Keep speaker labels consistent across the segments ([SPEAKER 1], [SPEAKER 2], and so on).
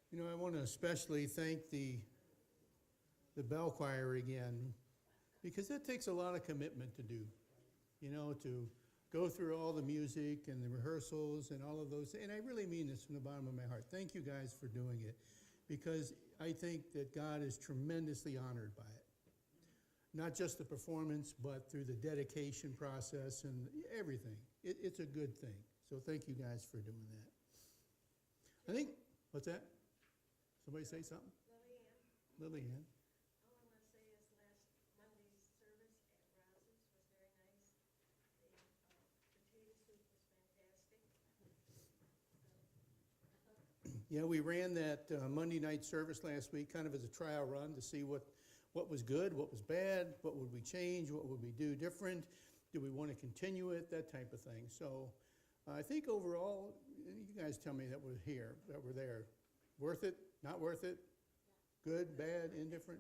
[SPEAKER 1] You know, I want to especially thank the bell choir again, because that takes a lot of commitment to do, to go through all the music and the rehearsals and all of those. And I really mean this from the bottom of my heart. Thank you guys for doing it, because I think that God is tremendously honored by it. Not just the performance, but through the dedication process and everything. It's a good thing. So thank you guys for doing that. I think, what's that? Somebody say something? Lillian.
[SPEAKER 2] All I want to say is last Monday's service at Roz's was very nice. The potato soup was fantastic.
[SPEAKER 1] Yeah, we ran that Monday night service last week kind of as a trial run to see what was good, what was bad, what would we change, what would we do different, do we want to continue it, that type of thing. So I think overall, you guys tell me that we're here, that we're there. Worth it, not worth it, good, bad, indifferent?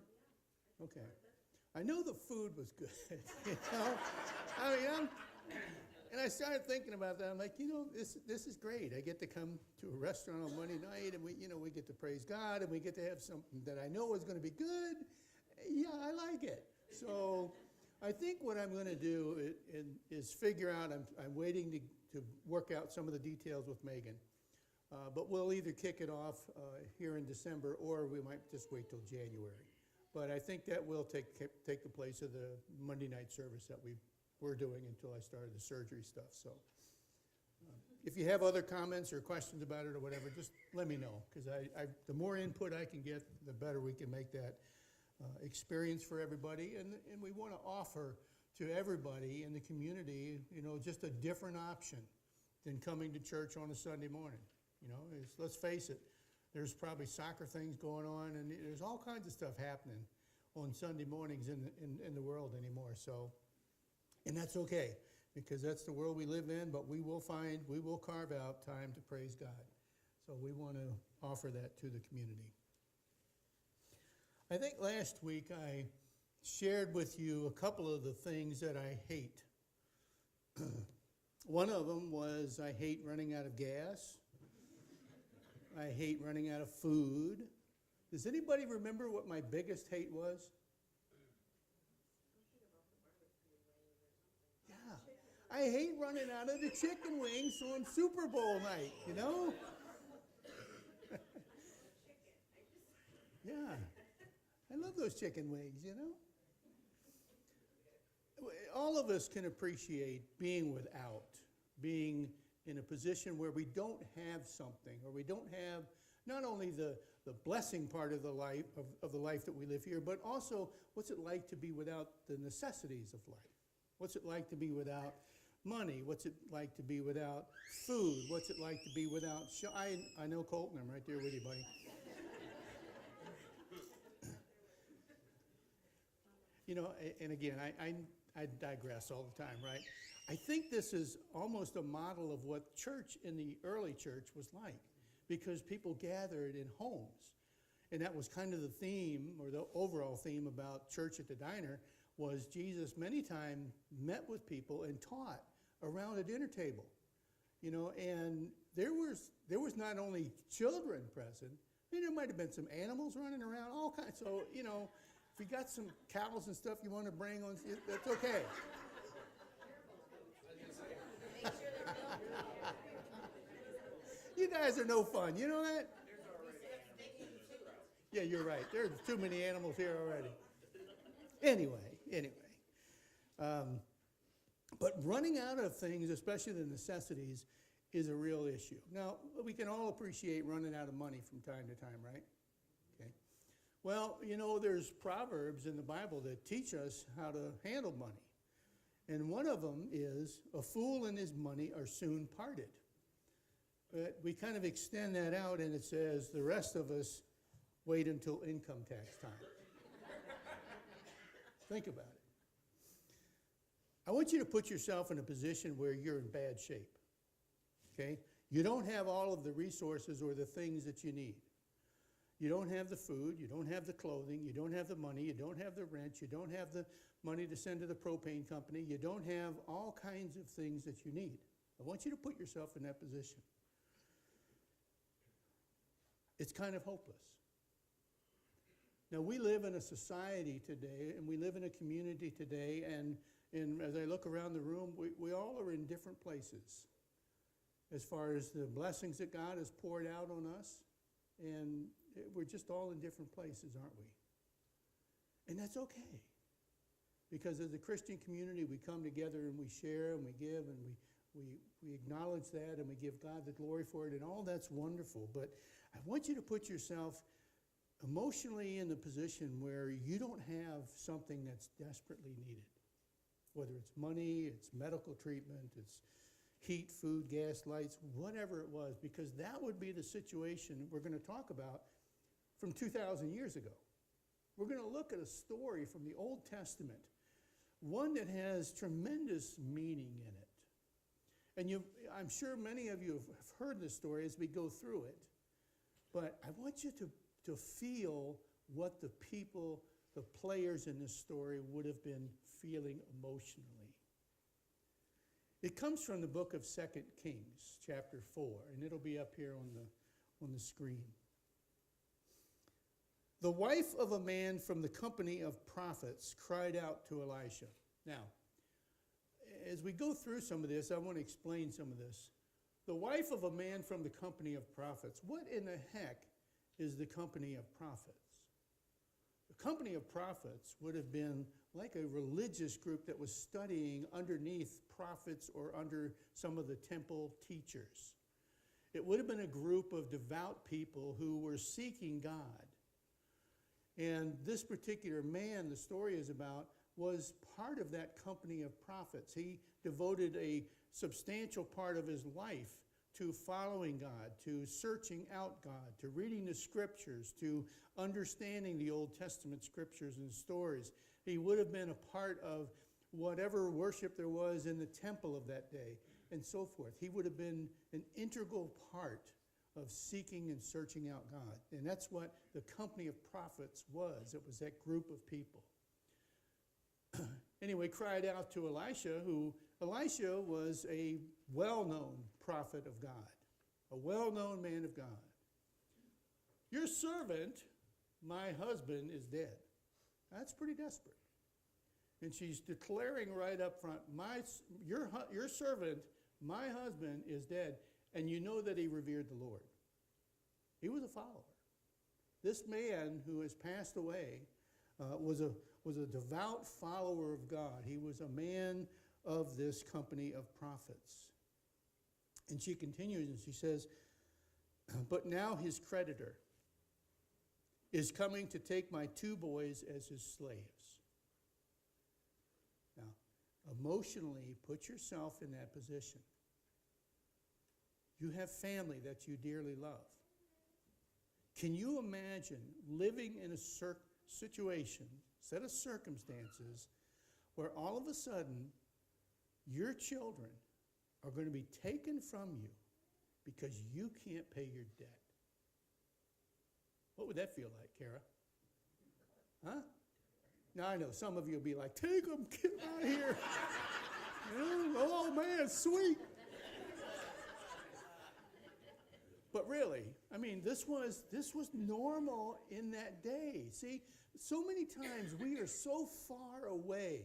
[SPEAKER 1] Okay. I know the food was good, I mean, and I started thinking about that. I'm like, this is great. I get to come to a restaurant on Monday night, and we get to praise God, and we get to have something that I know is going to be good. Yeah, I like it. So I think what I'm going to do is figure out, I'm waiting to work out some of the details with Megan. But we'll either kick it off here in December, or we might just wait till January. But I think that will take the place of the Monday night service that we were doing until I started the surgery stuff. So if you have other comments or questions about it or whatever, just let me know, because the more input I can get, the better we can make that experience for everybody. And we want to offer to everybody in the community, just a different option than coming to church on a Sunday morning. Let's face it, there's probably soccer things going on, and there's all kinds of stuff happening on Sunday mornings in the world anymore. So, and that's okay, because that's the world we live in, but we will carve out time to praise God. So we want to offer that to the community. I think last week I shared with you a couple of the things that I hate. One of them was I hate running out of gas. I hate running out of food. Does anybody remember what my biggest hate was? Yeah. I hate running out of the chicken wings on Super Bowl night, Yeah. I love those chicken wings, All of us can appreciate being without, being in a position where we don't have something, or we don't have not only the blessing part of the life of the life that we live here, but also what's it like to be without the necessities of life? What's it like to be without money? What's it like to be without food? What's it like to be without I know Colton, I'm right there with you, buddy. And again, I digress all the time, right? I think this is almost a model of what church in the early church was like, because people gathered in homes. And that was kind of the theme, or the overall theme about church at the diner, was Jesus many times met with people and taught around a dinner table. And there was not only children present, there might have been some animals running around, all kinds. So, if you got some cows and stuff you want to bring on, that's okay. You guys are no fun. You know that? Yeah, you're right. There's too many animals here already. Anyway. But running out of things, especially the necessities, is a real issue. Now, we can all appreciate running out of money from time to time, right? Okay. Well, there's proverbs in the Bible that teach us how to handle money. And one of them is, a fool and his money are soon parted. But we kind of extend that out, and it says, the rest of us wait until income tax time. Think about it. I want you to put yourself in a position where you're in bad shape, okay? You don't have all of the resources or the things that you need. You don't have the food, you don't have the clothing, you don't have the money, you don't have the rent, you don't have the money to send to the propane company, you don't have all kinds of things that you need. I want you to put yourself in that position. it's kind of hopeless. Now, we live in a society today, and we live in a community today, and as I look around the room, we all are in different places as far as the blessings that God has poured out on us, and we're just all in different places, aren't we? And that's okay, because as a Christian community, we come together and we share and we give and we acknowledge that and we give God the glory for it, and all that's wonderful. But I want you to put yourself emotionally in the position where you don't have something that's desperately needed, whether it's money, it's medical treatment, it's heat, food, gas, lights, whatever it was, because that would be the situation we're going to talk about from 2,000 years ago. We're going to look at a story from the Old Testament, one that has tremendous meaning in it. And I'm sure many of you have heard this story as we go through it, but I want you to feel what the people, the players in this story would have been feeling emotionally. It comes from the book of 2 Kings, chapter 4, and it'll be up here on the screen. The wife of a man from the company of prophets cried out to Elisha. Now, as we go through some of this, I want to explain some of this. The wife of a man from the company of prophets. What in the heck is the company of prophets? The company of prophets would have been like a religious group that was studying underneath prophets or under some of the temple teachers. It would have been a group of devout people who were seeking God. And this particular man the story is about was part of that company of prophets. He devoted a substantial part of his life to following God, to searching out God, to reading the scriptures, to understanding the Old Testament scriptures and stories. He would have been a part of whatever worship there was in the temple of that day, and so forth. He would have been an integral part of seeking and searching out God. And that's what the company of prophets was. It was that group of people. Anyway, cried out to Elisha, Elisha was a well-known prophet of God, a well-known man of God. Your servant, my husband, is dead. That's pretty desperate. And she's declaring right up front, your servant, my husband, is dead. And you know that he revered the Lord. He was a follower. This man who has passed away was a devout follower of God. He was a man of this company of prophets. And she continues and she says, but now his creditor is coming to take my 2 boys as his slaves. Now, emotionally, put yourself in that position. You have family that you dearly love. Can you imagine living in a situation, set of circumstances, where all of a sudden your children are going to be taken from you because you can't pay your debt? What would that feel like, Kara? Huh? Now, I know some of you will be like, take them, get them out of here. Oh, man, sweet. But really, I mean, this was normal in that day. See, so many times we are so far away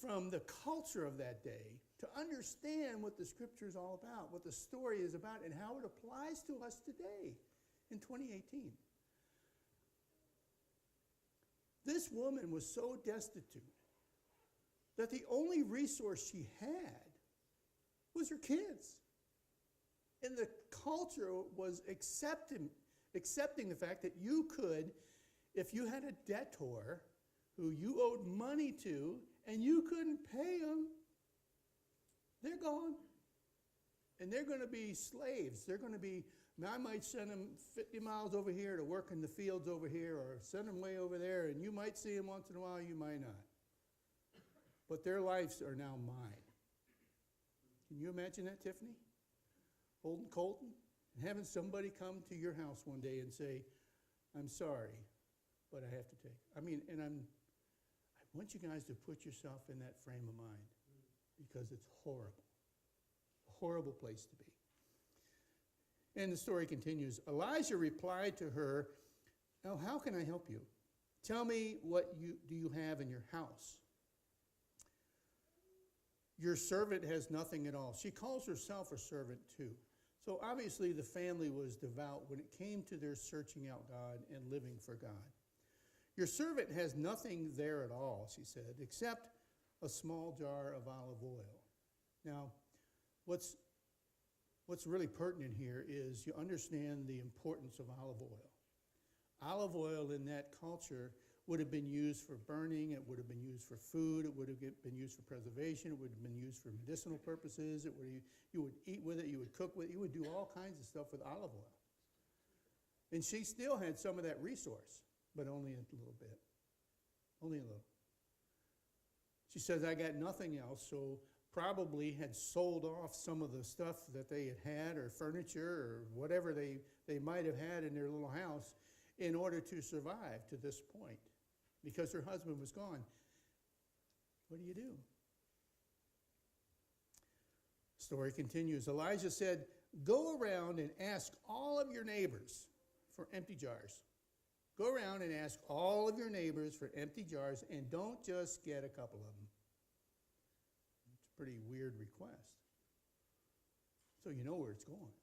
[SPEAKER 1] from the culture of that day to understand what the scripture is all about, what the story is about, and how it applies to us today in 2018. This woman was so destitute that the only resource she had was her kids. And the culture was accepting the fact that you could, if you had a debtor who you owed money to and you couldn't pay them, they're gone. And they're going to be slaves. They're going to be, I might send them 50 miles over here to work in the fields over here, or send them way over there, and you might see them once in a while, you might not. But their lives are now mine. Can you imagine that, Tiffany? Holding Colton, and having somebody come to your house one day and say, I'm sorry, but I have to take. I want you guys to put yourself in that frame of mind, because it's horrible. A horrible place to be. And the story continues. Elijah replied to her, "Now, how can I help you? Tell me what do you have in your house?" "Your servant has nothing at all." She calls herself a servant too. So obviously the family was devout when it came to their searching out God and living for God. "Your servant has nothing there at all," she said, "except a small jar of olive oil." Now, what's really pertinent here is you understand the importance of olive oil. Olive oil in that culture would have been used for burning, it would have been used for food, it would have been used for preservation, it would have been used for medicinal purposes, you would eat with it, you would cook with it, you would do all kinds of stuff with olive oil. And she still had some of that resource, but only a little bit. Only a little. She says, "I got nothing else," so probably had sold off some of the stuff that they had or furniture or whatever they might have had in their little house in order to survive to this point because her husband was gone. What do? Story continues. Elijah said, "Go around and ask all of your neighbors for empty jars. Go around and ask all of your neighbors for empty jars, and don't just get a couple of them." It's a pretty weird request. So you know where it's going.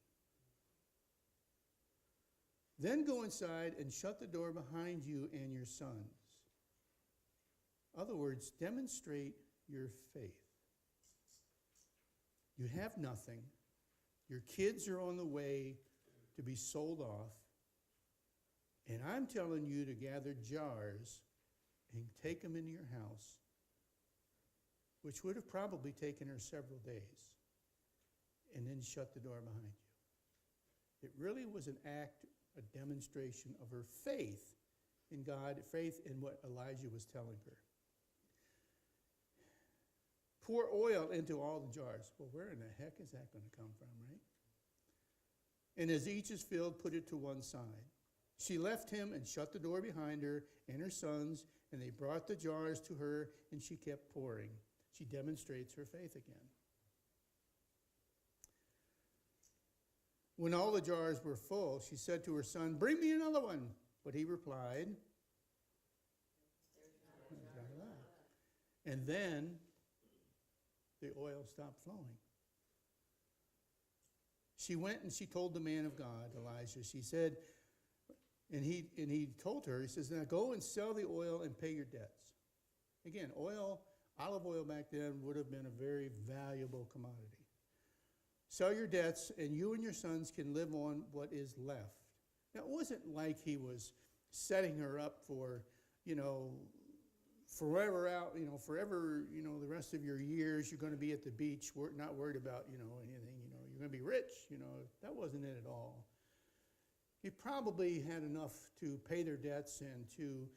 [SPEAKER 1] "Then go inside and shut the door behind you and your sons." In other words, demonstrate your faith. You have nothing. Your kids are on the way to be sold off. And I'm telling you to gather jars and take them into your house, which would have probably taken her several days, and then shut the door behind you. It really was an act, a demonstration of her faith in God, faith in what Elijah was telling her. Pour oil into all the jars. Well, where in the heck is that going to come from, right? And as each is filled, put it to one side. She left him and shut the door behind her and her sons, and they brought the jars to her, and she kept pouring. She demonstrates her faith again. When all the jars were full, she said to her son, "Bring me another one." But he replied, and then the oil stopped flowing. She went and she told the man of God, Elijah. She said, and he told her, he says, "Now go and sell the oil and pay your debts." Again, olive oil back then would have been a very valuable commodity. "Sell your debts, and you and your sons can live on what is left." Now, it wasn't like he was setting her up for, forever out, forever, the rest of your years, you're going to be at the beach, not worried about, anything, you're going to be rich, that wasn't it at all. He probably had enough to pay their debts and to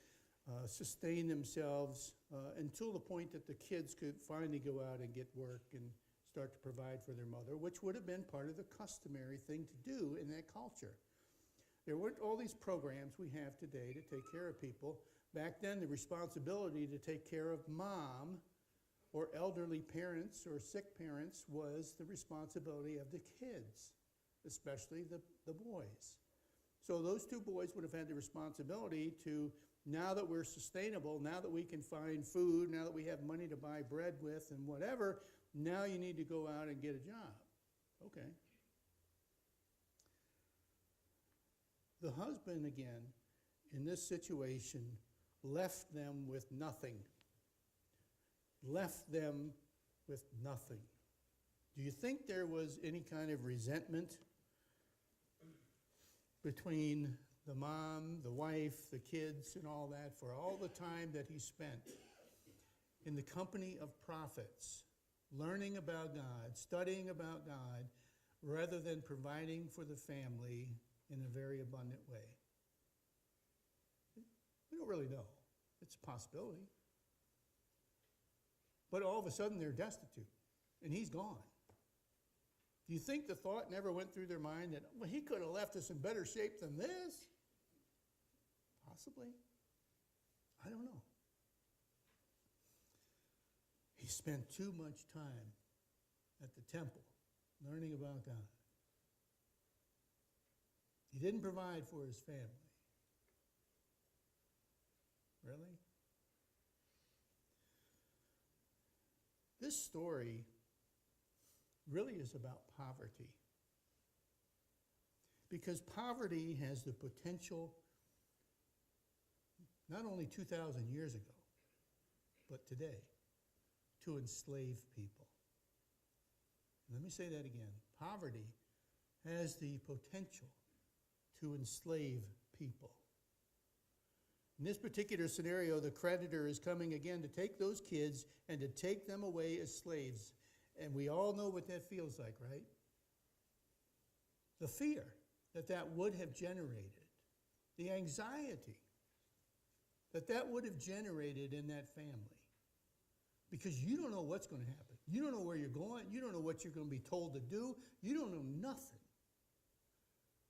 [SPEAKER 1] sustain themselves until the point that the kids could finally go out and get work and start to provide for their mother, which would have been part of the customary thing to do in that culture. There weren't all these programs we have today to take care of people. Back then, the responsibility to take care of mom or elderly parents or sick parents was the responsibility of the kids, especially the boys. So those two boys would have had the responsibility to, now that we're sustainable, now that we can find food, now that we have money to buy bread with and whatever, now you need to go out and get a job. Okay. The husband, again, in this situation, left them with nothing. Left them with nothing. Do you think there was any kind of resentment between the mom, the wife, the kids, and all that for all the time that he spent in the company of prophets, learning about God, studying about God, rather than providing for the family in a very abundant way? We don't really know. It's a possibility. But all of a sudden they're destitute, and he's gone. Do you think the thought never went through their mind that, well, he could have left us in better shape than this? Possibly. I don't know. He spent too much time at the temple learning about God. He didn't provide for his family. Really? This story really is about poverty. Because poverty has the potential, not only 2,000 years ago, but today, to enslave people. Let me say that again. Poverty has the potential to enslave people. In this particular scenario, the creditor is coming again to take those kids and to take them away as slaves. And we all know what that feels like, right? The fear that that would have generated, the anxiety that that would have generated in that family. Because you don't know what's going to happen. You don't know where you're going. You don't know what you're going to be told to do. You don't know nothing.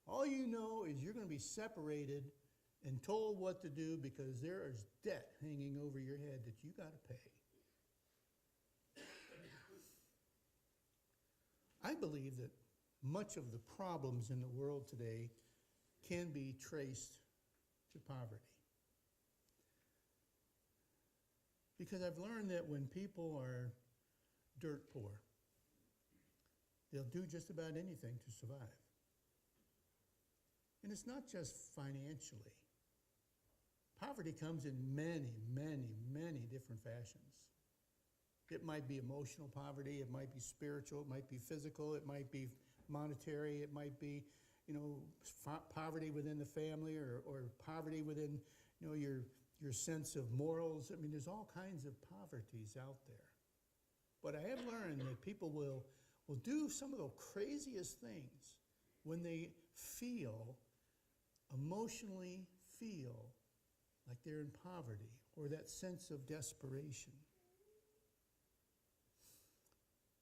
[SPEAKER 1] All you know is you're going to be separated and told what to do because there is debt hanging over your head that you got to pay. I believe that much of the problems in the world today can be traced to poverty. Because I've learned that when people are dirt poor, they'll do just about anything to survive. And it's not just financially. Poverty comes in many, many, many different fashions. It might be emotional poverty, it might be spiritual, it might be physical, it might be monetary, it might be, poverty within the family or poverty within, your sense of morals. I mean, there's all kinds of poverties out there. But I have learned that people will do some of the craziest things when they emotionally feel like they're in poverty or that sense of desperation.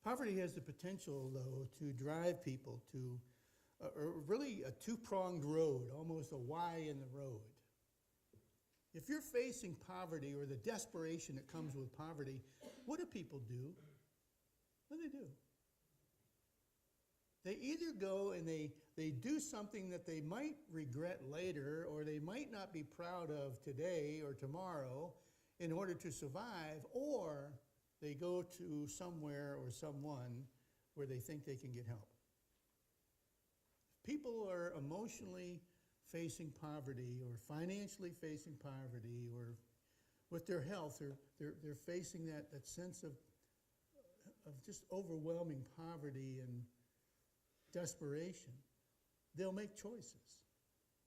[SPEAKER 1] Poverty has the potential, though, to drive people to really a two-pronged road, almost a Y in the road. If you're facing poverty or the desperation that comes with poverty, what do people do? What do? They either go and they do something that they might regret later or they might not be proud of today or tomorrow in order to survive, or they go to somewhere or someone where they think they can get help. People are emotionally facing poverty or financially facing poverty or with their health, they're facing that sense of just overwhelming poverty and desperation. They'll make choices.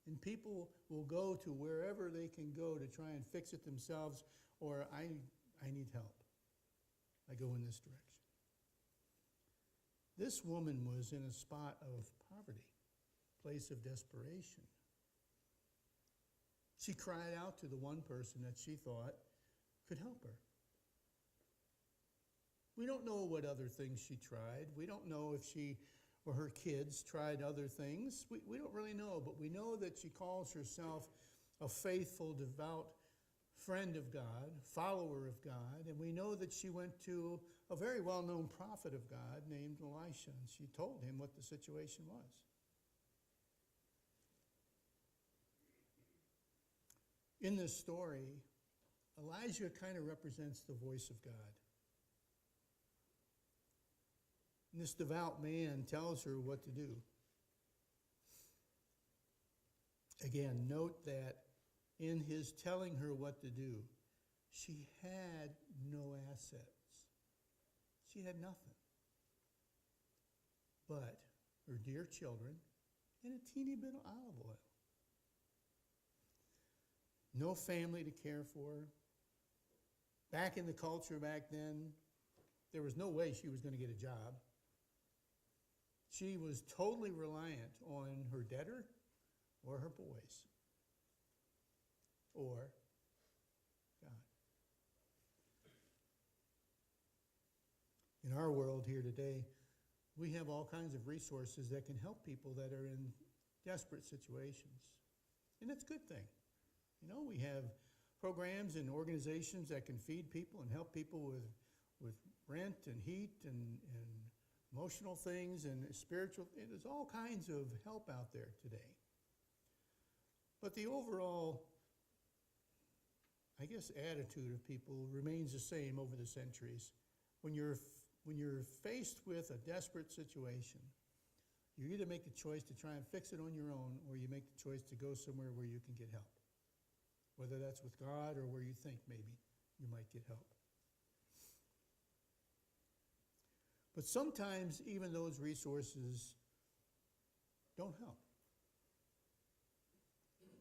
[SPEAKER 1] And people will go to wherever they can go to try and fix it themselves, or I need help. I go in this direction. This woman was in a spot of poverty, place of desperation. She cried out to the one person that she thought could help her. We don't know what other things she tried. We don't know if she or her kids tried other things. We don't really know, but we know that she calls herself a faithful, devout friend of God, follower of God, and we know that she went to a very well-known prophet of God named Elisha, and she told him what the situation was. In this story, Elijah kind of represents the voice of God. And this devout man tells her what to do. Again, note that in his telling her what to do, she had no assets. She had nothing but her dear children and a teeny bit of olive oil. No family to care for. Back in the culture back then, there was no way she was going to get a job. She was totally reliant on her debtor or her boys or God. In our world here today, we have all kinds of resources that can help people that are in desperate situations. And that's a good thing. We have programs and organizations that can feed people and help people with rent and heat and emotional things and spiritual. There's all kinds of help out there today. But the overall, I guess, attitude of people remains the same over the centuries. When you're faced with a desperate situation, you either make the choice to try and fix it on your own, or you make the choice to go somewhere where you can get help. Whether that's with God or where you think maybe you might get help. But sometimes even those resources don't help.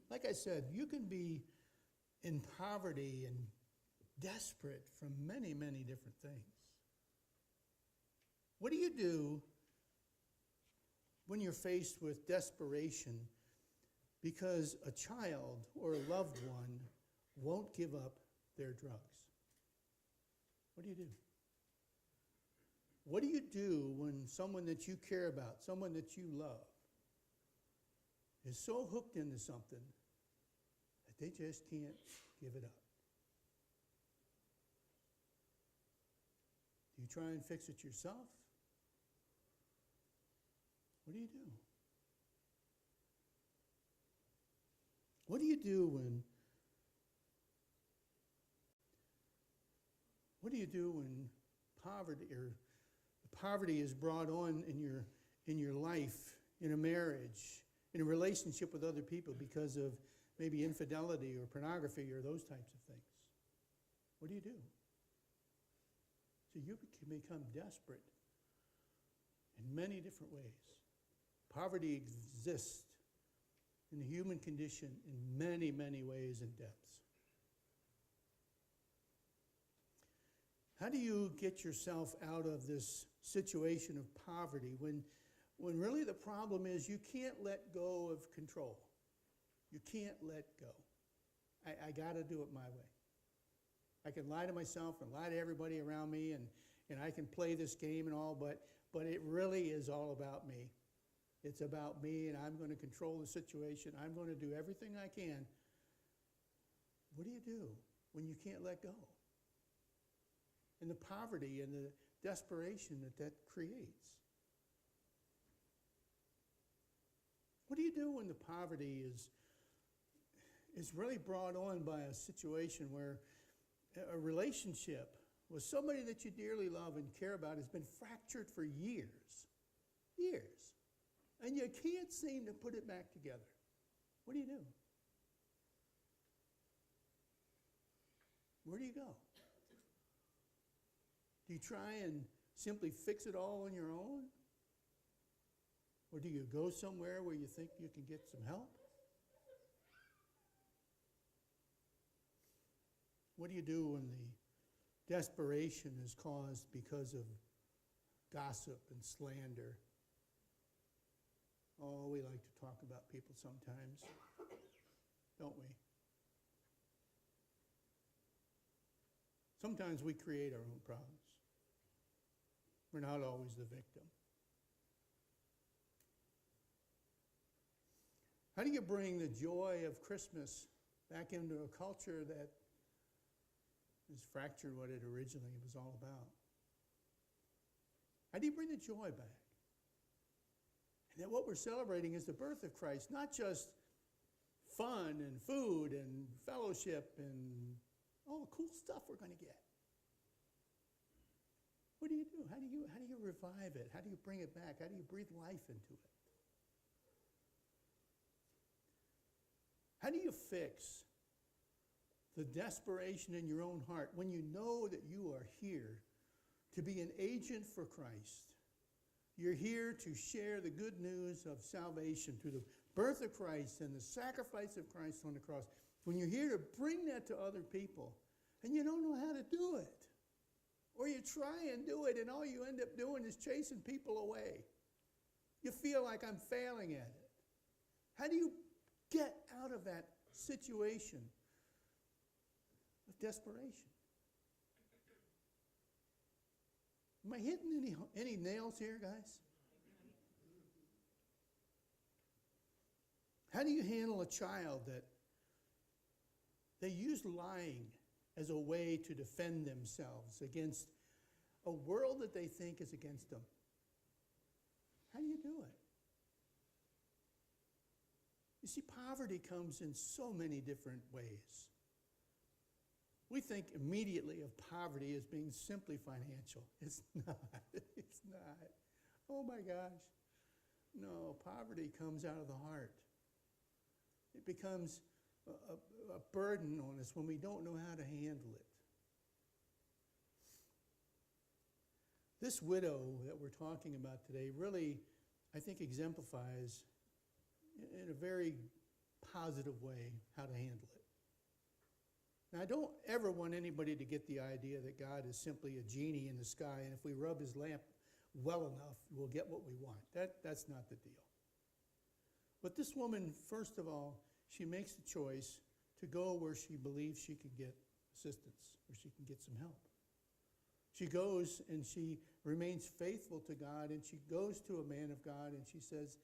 [SPEAKER 1] Like I said, you can be in poverty and desperate from many, many different things. What do you do when you're faced with desperation because a child or a loved one won't give up their drugs? What do you do? What do you do when someone that you care about, someone that you love, is so hooked into something that they just can't give it up? Do you try and fix it yourself? What do you do? What do you do when poverty is brought on in your life, in a marriage, in a relationship with other people because of maybe infidelity or pornography or those types of things? What do you do? So you can become desperate in many different ways. Poverty exists in the human condition in many, many ways and depths. How do you get yourself out of this situation of poverty when really the problem is you can't let go of control? You can't let go. I got to do it my way. I can lie to myself and lie to everybody around me, and I can play this game and all, but it really is all about me. It's about me, and I'm going to control the situation. I'm going to do everything I can. What do you do when you can't let go? And the poverty and the desperation that creates. What do you do when the poverty is really brought on by a situation where a relationship with somebody that you dearly love and care about has been fractured for years? Years. And you can't seem to put it back together. What do you do? Where do you go? Do you try and simply fix it all on your own? Or do you go somewhere where you think you can get some help? What do you do when the desperation is caused because of gossip and slander? Oh, we like to talk about people sometimes, don't we? Sometimes we create our own problems. We're not always the victim. How do you bring the joy of Christmas back into a culture that has fractured what it originally was all about? How do you bring the joy back? And that what we're celebrating is the birth of Christ, not just fun and food and fellowship and all the cool stuff we're going to get. What do you do? How do you revive it? How do you bring it back? How do you breathe life into it? How do you fix the desperation in your own heart when you know that you are here to be an agent for Christ? You're here to share the good news of salvation through the birth of Christ and the sacrifice of Christ on the cross. When you're here to bring that to other people and you don't know how to do it, or you try and do it and all you end up doing is chasing people away. You feel like I'm failing at it. How do you get out of that situation of desperation? Am I hitting any nails here, guys? How do you handle a child that they use lying as a way to defend themselves against a world that they think is against them? How do you do it? You see, poverty comes in so many different ways. We think immediately of poverty as being simply financial. It's not. It's not. Oh my gosh. No, poverty comes out of the heart. It becomes a burden on us when we don't know how to handle it. This widow that we're talking about today really, I think, exemplifies in a very positive way how to handle it. Now, I don't ever want anybody to get the idea that God is simply a genie in the sky, and if we rub his lamp well enough, we'll get what we want. That's not the deal. But this woman, first of all, she makes the choice to go where she believes she can get assistance, where she can get some help. She goes and she remains faithful to God, and she goes to a man of God and she says,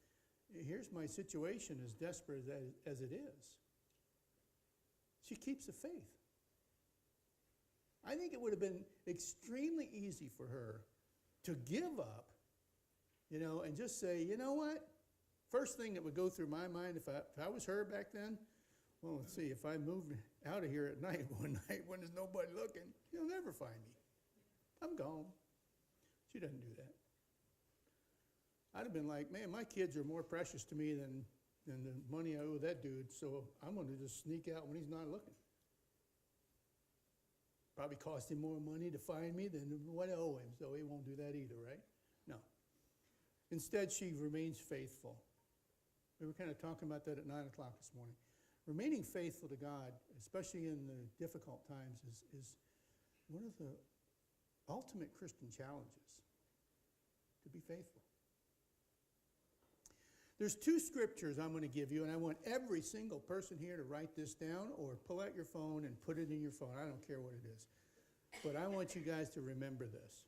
[SPEAKER 1] here's my situation, as desperate as it is. She keeps the faith. I think it would have been extremely easy for her to give up, and just say, you know what? First thing that would go through my mind if I was her back then, well, let's see, if I moved out of here at night one night when there's nobody looking, you'll never find me. I'm gone. She doesn't do that. I'd have been like, man, my kids are more precious to me than the money I owe that dude, so I'm going to just sneak out when he's not looking. Probably cost him more money to find me than what I owe him, so he won't do that either, right? No. Instead, she remains faithful. We were kind of talking about that at 9 o'clock this morning. Remaining faithful to God, especially in the difficult times, is one of the ultimate Christian challenges, to be faithful. There's two scriptures I'm going to give you, and I want every single person here to write this down or pull out your phone and put it in your phone. I don't care what it is. But I want you guys to remember this.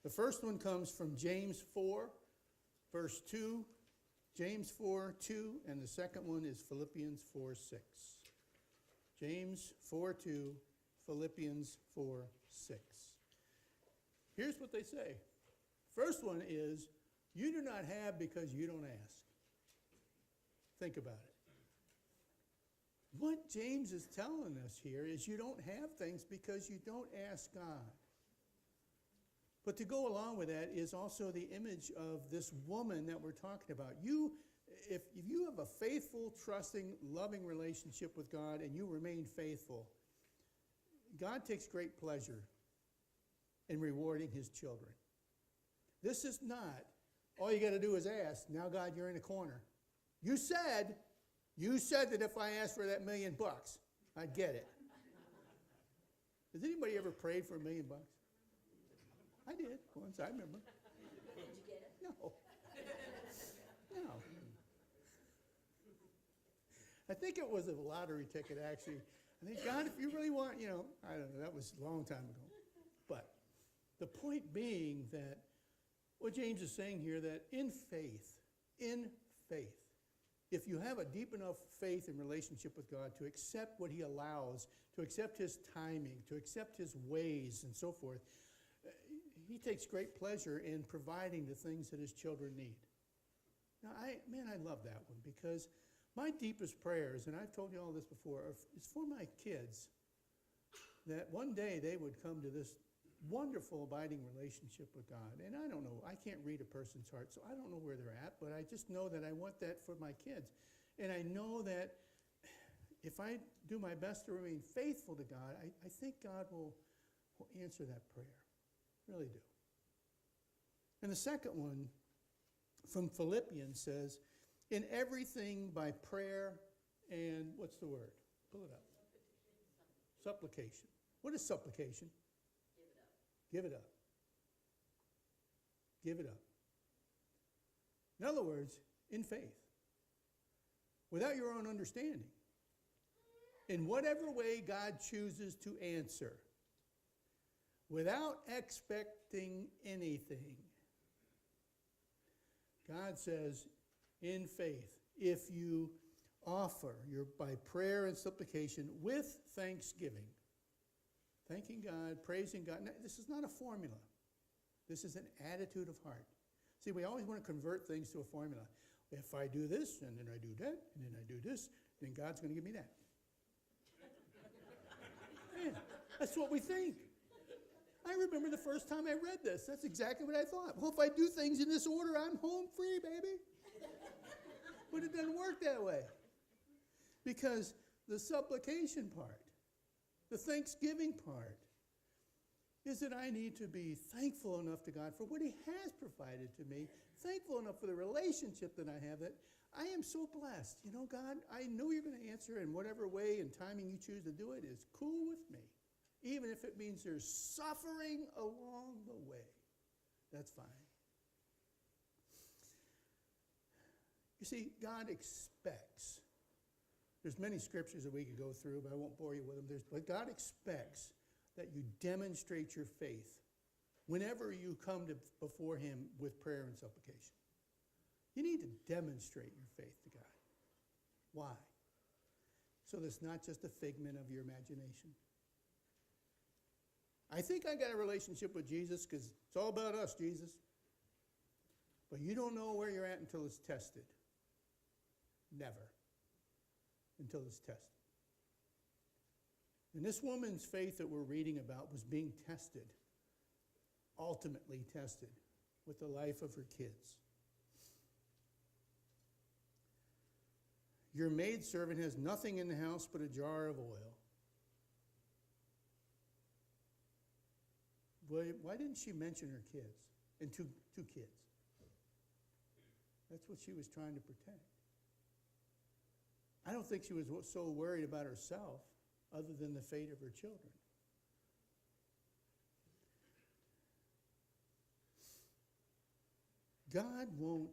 [SPEAKER 1] The first one comes from James 4, verse 2. James 4, 2, and the second one is Philippians 4, 6. James 4, 2, Philippians 4, 6. Here's what they say. First one is, you do not have because you don't ask. Think about it. What James is telling us here is you don't have things because you don't ask God. But to go along with that is also the image of this woman that we're talking about. If you have a faithful, trusting, loving relationship with God and you remain faithful, God takes great pleasure in rewarding his children. This is not, all you got to do is ask. Now, God, you're in a corner. You said that if I asked for that $1 million, I'd get it. Has anybody ever prayed for $1 million? I did once, I remember.
[SPEAKER 2] Did you get it?
[SPEAKER 1] No. No. I think it was a lottery ticket, actually. I think, God, if you really want, I don't know, that was a long time ago. But the point being that what James is saying here, that in faith, if you have a deep enough faith and relationship with God to accept what he allows, to accept his timing, to accept his ways and so forth, he takes great pleasure in providing the things that his children need. Now, I love that one because my deepest prayers, and I've told you all this before, is for my kids, that one day they would come to this wonderful abiding relationship with God. And I don't know, I can't read a person's heart, so I don't know where they're at, but I just know that I want that for my kids. And I know that if I do my best to remain faithful to God, I think God will answer that prayer. Really do. And the second one from Philippians says, in everything by prayer and, what's the word? Pull it up. Supplication. What is supplication? Give it up. Give it up. In other words, in faith. Without your own understanding. In whatever way God chooses to answer. Without expecting anything. God says, in faith, if you offer by prayer and supplication with thanksgiving, thanking God, praising God. Now, this is not a formula. This is an attitude of heart. See, we always want to convert things to a formula. If I do this, and then I do that, and then I do this, then God's going to give me that. Man, that's what we think. I remember the first time I read this. That's exactly what I thought. Well, if I do things in this order, I'm home free, baby. But it doesn't work that way. Because the supplication part, the thanksgiving part, is that I need to be thankful enough to God for what he has provided to me, thankful enough for the relationship that I have, that I am so blessed. You know, God, I know you're going to answer in whatever way and timing you choose to do it is cool with me. Even if it means there's suffering along the way, that's fine. You see, God expects. There's many scriptures that we could go through, but I won't bore you with them. But God expects that you demonstrate your faith whenever you come before him with prayer and supplication. You need to demonstrate your faith to God. Why? So that it's not just a figment of your imagination. I think I got a relationship with Jesus because it's all about us, Jesus. But you don't know where you're at until it's tested. Never. Until it's tested. And this woman's faith that we're reading about was being tested, ultimately tested, with the life of her kids. Your maidservant has nothing in the house but a jar of oil. Why didn't she mention her kids? And two kids. That's what she was trying to protect. I don't think she was so worried about herself other than the fate of her children. God won't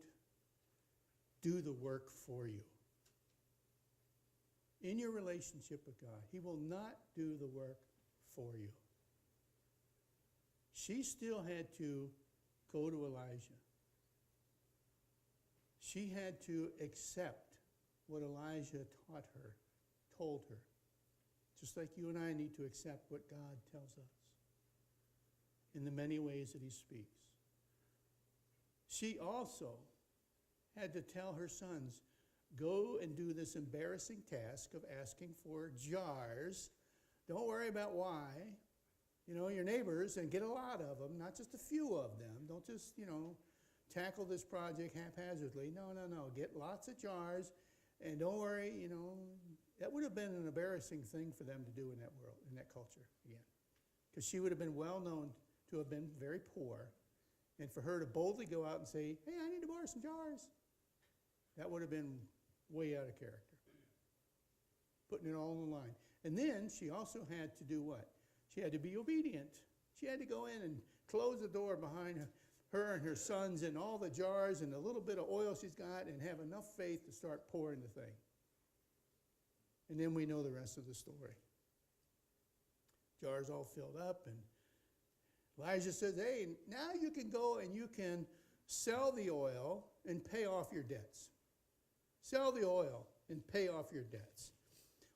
[SPEAKER 1] do the work for you. In your relationship with God, he will not do the work for you. She still had to go to Elijah. She had to accept what Elijah taught her, told her. Just like you and I need to accept what God tells us in the many ways that he speaks. She also had to tell her sons, go and do this embarrassing task of asking for jars. Don't worry about why. You know, your neighbors, and get a lot of them, not just a few of them. Don't just, tackle this project haphazardly. No. Get lots of jars, and don't worry, that would have been an embarrassing thing for them to do in that world, in that culture, again. Because she would have been well known to have been very poor, and for her to boldly go out and say, hey, I need to borrow some jars, that would have been way out of character. Putting it all on the line. And then she also had to do what? She had to be obedient. She had to go in and close the door behind her and her sons and all the jars and the little bit of oil she's got and have enough faith to start pouring the thing. And then we know the rest of the story. Jars all filled up, and Elijah says, hey, now you can go and you can sell the oil and pay off your debts. Sell the oil and pay off your debts.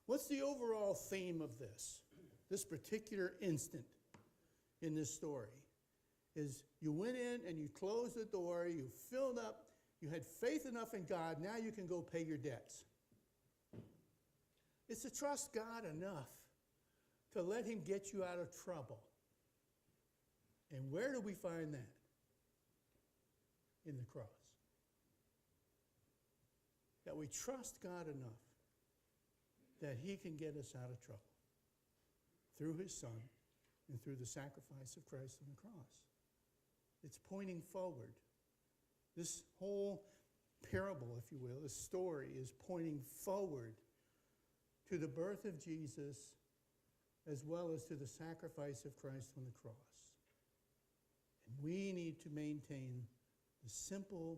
[SPEAKER 1] What's the overall theme of this particular instant in this story? Is you went in and you closed the door, you filled up, you had faith enough in God, now you can go pay your debts. It's to trust God enough to let him get you out of trouble. And where do we find that? In the cross. That we trust God enough that he can get us out of trouble through his Son and through the sacrifice of Christ on the cross. It's pointing forward. This whole parable, if you will, this story is pointing forward to the birth of Jesus as well as to the sacrifice of Christ on the cross. And we need to maintain the simple,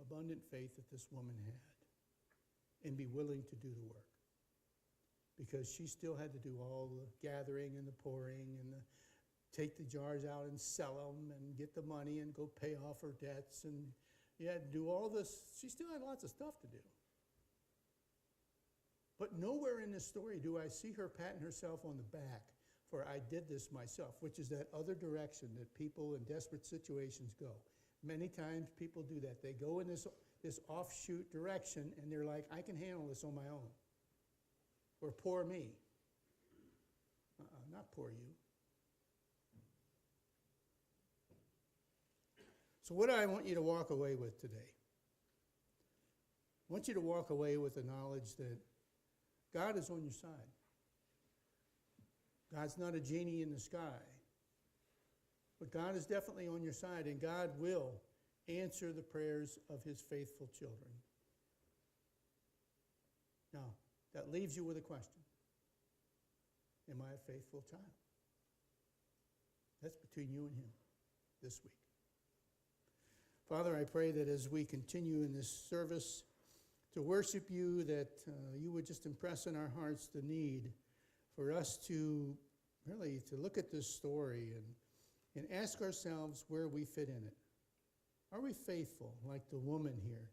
[SPEAKER 1] abundant faith that this woman had and be willing to do the work. Because she still had to do all the gathering and the pouring and take the jars out and sell them and get the money and go pay off her debts. And do all this. She still had lots of stuff to do. But nowhere in this story do I see her patting herself on the back for I did this myself, which is that other direction that people in desperate situations go. Many times people do that. They go in this this offshoot direction, and they're like, I can handle this on my own. Or poor me. Not poor you. So what do I want you to walk away with today? I want you to walk away with the knowledge that God is on your side. God's not a genie in the sky. But God is definitely on your side, and God will answer the prayers of his faithful children. Now, that leaves you with a question. Am I a faithful child? That's between you and him this week. Father, I pray that as we continue in this service to worship you, that you would just impress in our hearts the need for us to really to look at this story and ask ourselves where we fit in it. Are we faithful like the woman here?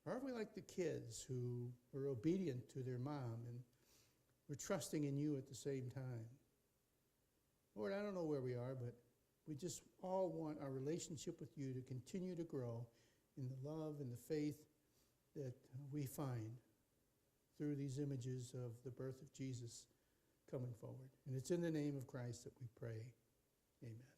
[SPEAKER 1] Or are we like the kids who were obedient to their mom and were trusting in you at the same time? Lord, I don't know where we are, but we just all want our relationship with you to continue to grow in the love and the faith that we find through these images of the birth of Jesus coming forward. And it's in the name of Christ that we pray. Amen.